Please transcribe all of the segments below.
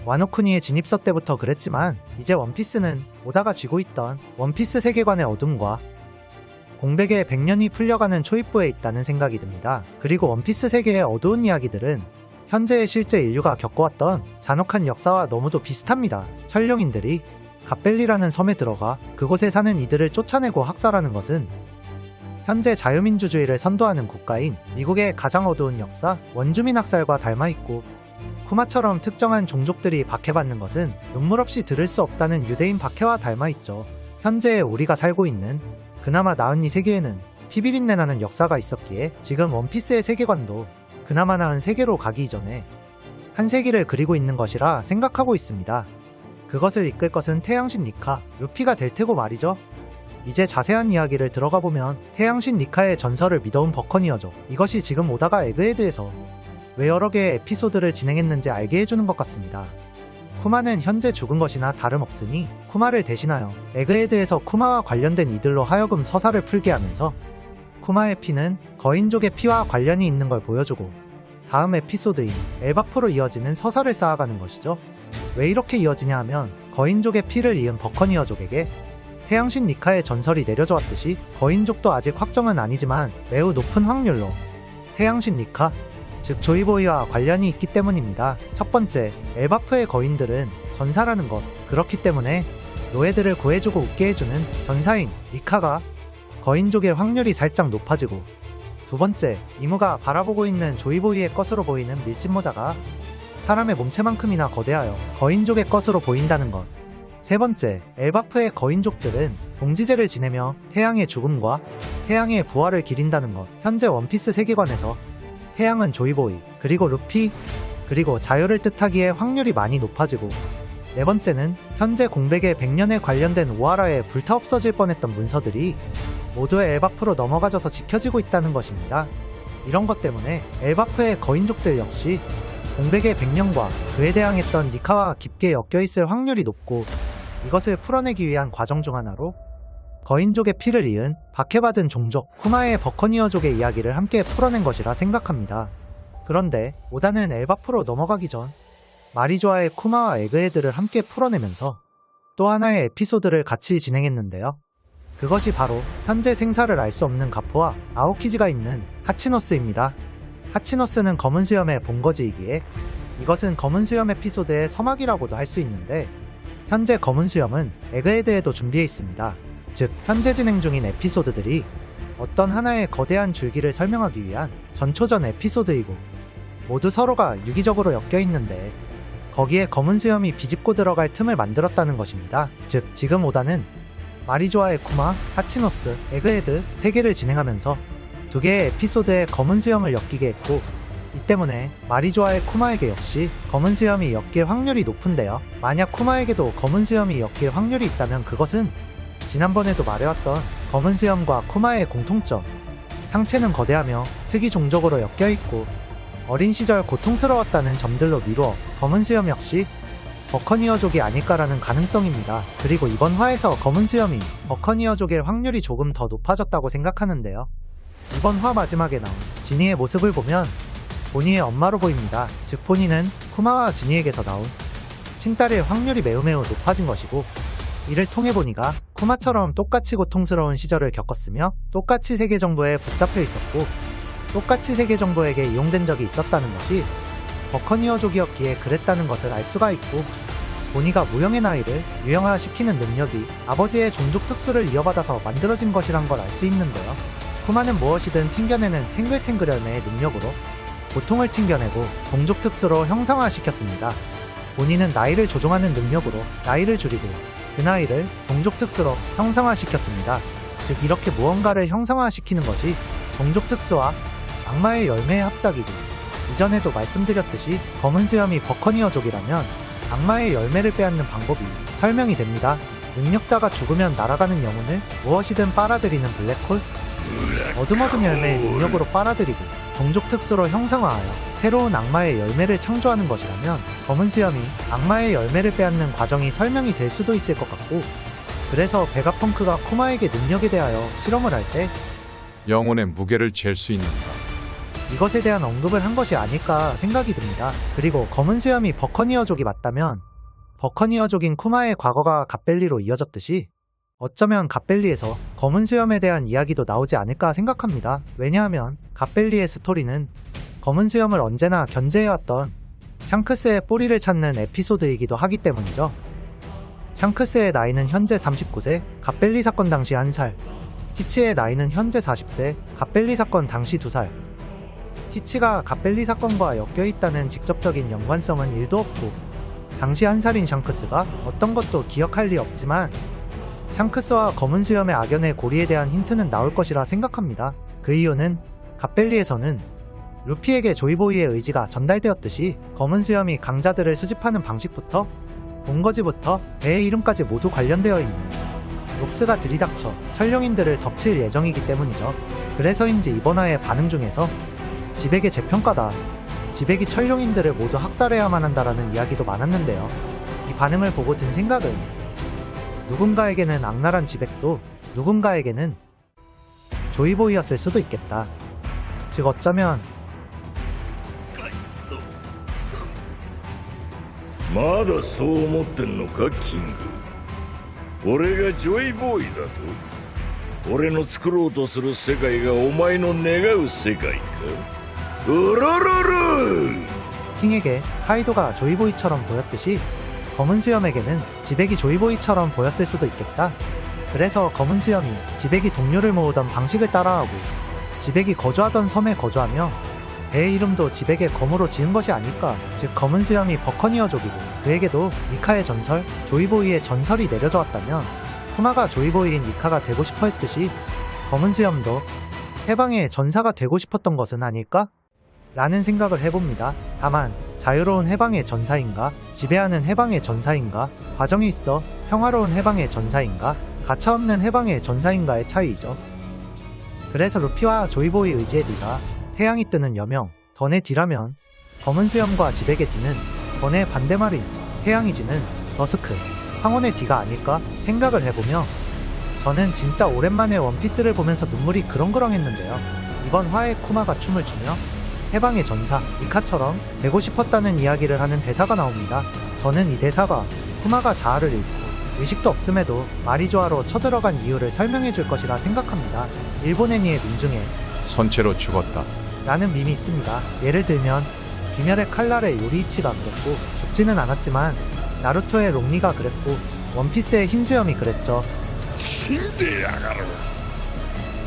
와노쿠니의 진입서 때부터 그랬지만 이제 원피스는 오다가 쥐고 있던 원피스 세계관의 어둠과 공백의 100년이 풀려가는 초입부에 있다는 생각이 듭니다. 그리고 원피스 세계의 어두운 이야기들은 현재의 실제 인류가 겪어왔던 잔혹한 역사와 너무도 비슷합니다. 천룡인들이 갓벨리라는 섬에 들어가 그곳에 사는 이들을 쫓아내고 학살하는 것은 현재 자유민주주의를 선도하는 국가인 미국의 가장 어두운 역사, 원주민 학살과 닮아있고, 쿠마처럼 특정한 종족들이 박해받는 것은 눈물 없이 들을 수 없다는 유대인 박해와 닮아있죠. 현재 우리가 살고 있는 그나마 나은 이 세계에는 피비린내 나는 역사가 있었기에 지금 원피스의 세계관도 그나마 나은 세계로 가기 이전에 한 세기를 그리고 있는 것이라 생각하고 있습니다. 그것을 이끌 것은 태양신 니카, 루피가 될 테고 말이죠. 이제 자세한 이야기를 들어가 보면 태양신 니카의 전설을 믿어온 버커니어죠. 이것이 지금 오다가 에그헤드에서 왜 여러 개의 에피소드를 진행했는지 알게 해주는 것 같습니다. 쿠마는 현재 죽은 것이나 다름없으니 쿠마를 대신하여 에그헤드에서 쿠마와 관련된 이들로 하여금 서사를 풀게 하면서 쿠마의 피는 거인족의 피와 관련이 있는 걸 보여주고 다음 에피소드인 엘바프로 이어지는 서사를 쌓아가는 것이죠. 왜 이렇게 이어지냐 하면 거인족의 피를 이은 버커니어족에게 태양신 니카의 전설이 내려져 왔듯이 거인족도 아직 확정은 아니지만 매우 높은 확률로 태양신 니카, 즉 조이보이와 관련이 있기 때문입니다. 첫 번째, 엘바프의 거인들은 전사라는 것. 그렇기 때문에 노예들을 구해주고 웃게 해주는 전사인 니카가 거인족의 확률이 살짝 높아지고, 두 번째, 이무가 바라보고 있는 조이보이의 것으로 보이는 밀짚모자가 사람의 몸체만큼이나 거대하여 거인족의 것으로 보인다는 것. 세 번째, 엘바프의 거인족들은 동지제를 지내며 태양의 죽음과 태양의 부활을 기린다는 것. 현재 원피스 세계관에서 태양은 조이보이, 그리고 루피, 그리고 자유를 뜻하기에 확률이 많이 높아지고, 네 번째는 현재 공백의 100년에 관련된 오하라에 불타 없어질 뻔했던 문서들이 모두 엘바프로 넘어가져서 지켜지고 있다는 것입니다. 이런 것 때문에 엘바프의 거인족들 역시 공백의 100년과 그에 대항했던 니카와 깊게 엮여있을 확률이 높고, 이것을 풀어내기 위한 과정 중 하나로 거인족의 피를 이은 박해받은 종족 쿠마의 버커니어족의 이야기를 함께 풀어낸 것이라 생각합니다. 그런데 오다는 엘바프로 넘어가기 전 마리조아의 쿠마와 에그헤드를 함께 풀어내면서 또 하나의 에피소드를 같이 진행했는데요. 그것이 바로 현재 생사를 알 수 없는 가포와 아오키지가 있는 하치노스입니다. 하치노스는 검은 수염의 본거지이기에 이것은 검은 수염 에피소드의 서막이라고도 할 수 있는데, 현재 검은 수염은 에그헤드에도 준비해 있습니다. 즉, 현재 진행 중인 에피소드들이 어떤 하나의 거대한 줄기를 설명하기 위한 전초전 에피소드이고 모두 서로가 유기적으로 엮여 있는데 거기에 검은 수염이 비집고 들어갈 틈을 만들었다는 것입니다. 즉, 지금 오다는 마리조아의 쿠마, 하치노스, 에그헤드 3개를 진행하면서 2개의 에피소드에 검은 수염을 엮이게 했고, 이 때문에 마리조아의 쿠마에게 역시 검은 수염이 엮일 확률이 높은데요. 만약 쿠마에게도 검은 수염이 엮일 확률이 있다면 그것은 지난번에도 말해왔던 검은 수염과 쿠마의 공통점, 상체는 거대하며 특이 종족으로 엮여있고 어린 시절 고통스러웠다는 점들로 미루어 검은 수염 역시 버커니어족이 아닐까라는 가능성입니다. 그리고 이번 화에서 검은 수염이 버커니어족일 확률이 조금 더 높아졌다고 생각하는데요. 이번 화 마지막에 나온 지니의 모습을 보면 보니의 엄마로 보입니다. 즉, 보니는 쿠마와 지니에게서 나온 친딸일 확률이 매우 높아진 것이고, 이를 통해 보니가 쿠마처럼 똑같이 고통스러운 시절을 겪었으며 똑같이 세계 정부에 붙잡혀 있었고 똑같이 세계 정부에게 이용된 적이 있었다는 것이 버커니어족이었기에 그랬다는 것을 알 수가 있고, 보니가 무형의 나이를 유형화시키는 능력이 아버지의 종족 특수를 이어받아서 만들어진 것이란 걸 알 수 있는데요. 쿠마는 무엇이든 튕겨내는 탱글탱글 열매의 능력으로 고통을 튕겨내고 종족 특수로 형상화시켰습니다. 본인은 나이를 조종하는 능력으로 나이를 줄이고 그 나이를 종족 특수로 형상화시켰습니다. 즉, 이렇게 무언가를 형상화시키는 것이 종족 특수와 악마의 열매의 합작이고, 이전에도 말씀드렸듯이 검은 수염이 버커니어족이라면 악마의 열매를 빼앗는 방법이 설명이 됩니다. 능력자가 죽으면 날아가는 영혼을 무엇이든 빨아들이는 블랙홀, 어둠어둠 열매의 능력으로 빨아들이고 종족 특수로 형상화하여 새로운 악마의 열매를 창조하는 것이라면 검은 수염이 악마의 열매를 빼앗는 과정이 설명이 될 수도 있을 것 같고, 그래서 베가펑크가 쿠마에게 능력에 대하여 실험을 할 때 영혼의 무게를 잴 수 있는가? 이것에 대한 언급을 한 것이 아닐까 생각이 듭니다. 그리고 검은 수염이 버커니어족이 맞다면 버커니어족인 쿠마의 과거가 갓벨리로 이어졌듯이 어쩌면 갓벨리에서 검은 수염에 대한 이야기도 나오지 않을까 생각합니다. 왜냐하면 갓벨리의 스토리는 검은 수염을 언제나 견제해왔던 샹크스의 뿌리를 찾는 에피소드이기도 하기 때문이죠. 샹크스의 나이는 현재 39세, 갓벨리 사건 당시 1살, 티치의 나이는 현재 40세, 갓벨리 사건 당시 2살. 티치가 갓벨리 사건과 엮여있다는 직접적인 연관성은 1도 없고 당시 1살인 샹크스가 어떤 것도 기억할 리 없지만 샹크스와 검은 수염의 악연의 고리에 대한 힌트는 나올 것이라 생각합니다. 그 이유는 갓벨리에서는 루피에게 조이보이의 의지가 전달되었듯이 검은 수염이 강자들을 수집하는 방식부터 본거지부터 배의 이름까지 모두 관련되어 있는 록스가 들이닥쳐 철룡인들을 덮칠 예정이기 때문이죠. 그래서인지 이번 화의 반응 중에서 지백의 재평가다, 지백이 철룡인들을 모두 학살해야만 한다라는 이야기도 많았는데요. 이 반응을 보고 든 생각은 누군가에게는 악랄한 지백도 누군가에게는 조이보이였을 수도 있겠다. 즉 어쩌면 まだそう思ってんのかキング。俺がジョイボーイだと？俺の作ろうとする世界がお前の願う世界か？うろろろ！ 킹에게 카이도가 조이보이처럼 보였듯이 검은 수염에게는 지백이 조이보이처럼 보였을 수도 있겠다. 그래서 검은 수염이 지백이 동료를 모으던 방식을 따라하고 지백이 거주하던 섬에 거주하며 배의 이름도 지백의 검으로 지은 것이 아닐까. 즉 검은 수염이 버커니어족이고 그에게도 니카의 전설, 조이보이의 전설이 내려져 왔다면 쿠마가 조이보이인 니카가 되고 싶어 했듯이 검은 수염도 해방의 전사가 되고 싶었던 것은 아닐까? 라는 생각을 해봅니다. 다만 자유로운 해방의 전사인가, 지배하는 해방의 전사인가, 과정이 있어 평화로운 해방의 전사인가, 가차없는 해방의 전사인가의 차이이죠. 그래서 루피와 조이보이 의지의 D가 태양이 뜨는 여명, 던의 D라면 검은 수염과 지백의 D는 던의 반대말인 태양이 지는 더스크, 황혼의 D가 아닐까 생각을 해보며 저는 진짜 오랜만에 원피스를 보면서 눈물이 그렁그렁했는데요. 이번 화에 쿠마가 춤을 추며 해방의 전사, 니카처럼 되고 싶었다는 이야기를 하는 대사가 나옵니다. 저는 이 대사가 쿠마가 자아를 잃고 의식도 없음에도 마리조아로 쳐들어간 이유를 설명해 줄 것이라 생각합니다. 일본 애니의 밈 중에 선체로 죽었다 라는 밈이 있습니다. 예를 들면 귀멸의 칼날의 요리이치가 그랬고 죽지는 않았지만 나루토의 롱리가 그랬고 원피스의 흰수염이 그랬죠. 死んでやがる。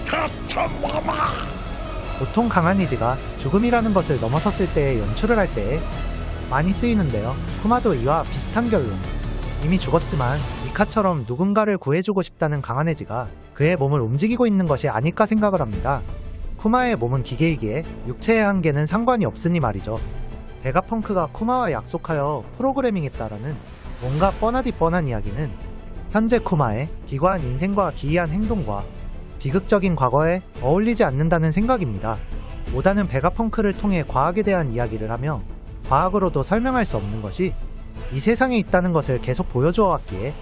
立ったまま。 보통 강한 이지가 죽음이라는 것을 넘어섰을 때의 연출을 할 때에 많이 쓰이는데요. 쿠마도 이와 비슷한 결론. 이미 죽었지만 니카처럼 누군가를 구해주고 싶다는 강한 의지가 그의 몸을 움직이고 있는 것이 아닐까 생각을 합니다. 쿠마의 몸은 기계이기에 육체의 한계는 상관이 없으니 말이죠. 베가펑크가 쿠마와 약속하여 프로그래밍했다라는 뭔가 뻔하디 뻔한 이야기는 현재 쿠마의 기괴한 인생과 기이한 행동과 비극적인 과거에 어울리지 않는다는 생각입니다. 오다는 베가펑크를 통해 과학에 대한 이야기를 하며 과학으로도 설명할 수 없는 것이 이 세상에 있다는 것을 계속 보여주어 왔기에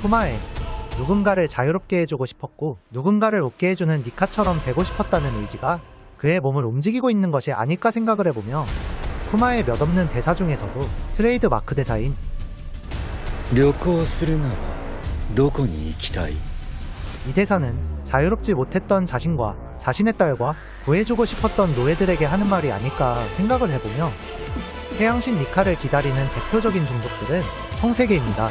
쿠마의 누군가를 자유롭게 해주고 싶었고 누군가를 웃게 해주는 니카처럼 되고 싶었다는 의지가 그의 몸을 움직이고 있는 것이 아닐까 생각을 해보며 쿠마의 몇 없는 대사 중에서도 트레이드 마크 대사인 旅行するならどこに行きたい 이 대사는 자유롭지 못했던 자신과 자신의 딸과 구해주고 싶었던 노예들에게 하는 말이 아닐까 생각을 해보며 태양신 니카를 기다리는 대표적인 종족들은 총3개입니다.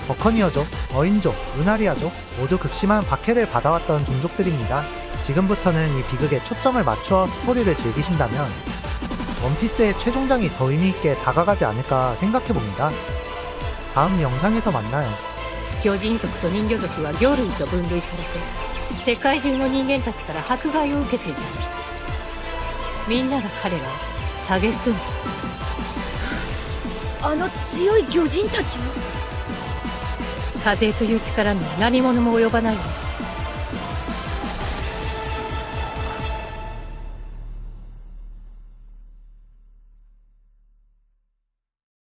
버커니어족, 어인족, 루나리아족 모두 극심한 박해를 받아왔던 종족들입니다. 지금부터는 이 비극에 초점을 맞추어 스토리를 즐기신다면 원피스의 최종장이 더 의미있게 다가가지 않을까 생각해봅니다. 다음 영상에서 만나요. 巨人族と人魚族は魚類と分類されて世界中の人間たちから迫害を受けていた。みんなが彼らを蔑んだ。あの強い魚人たちは風という力には何者も及ばないわ。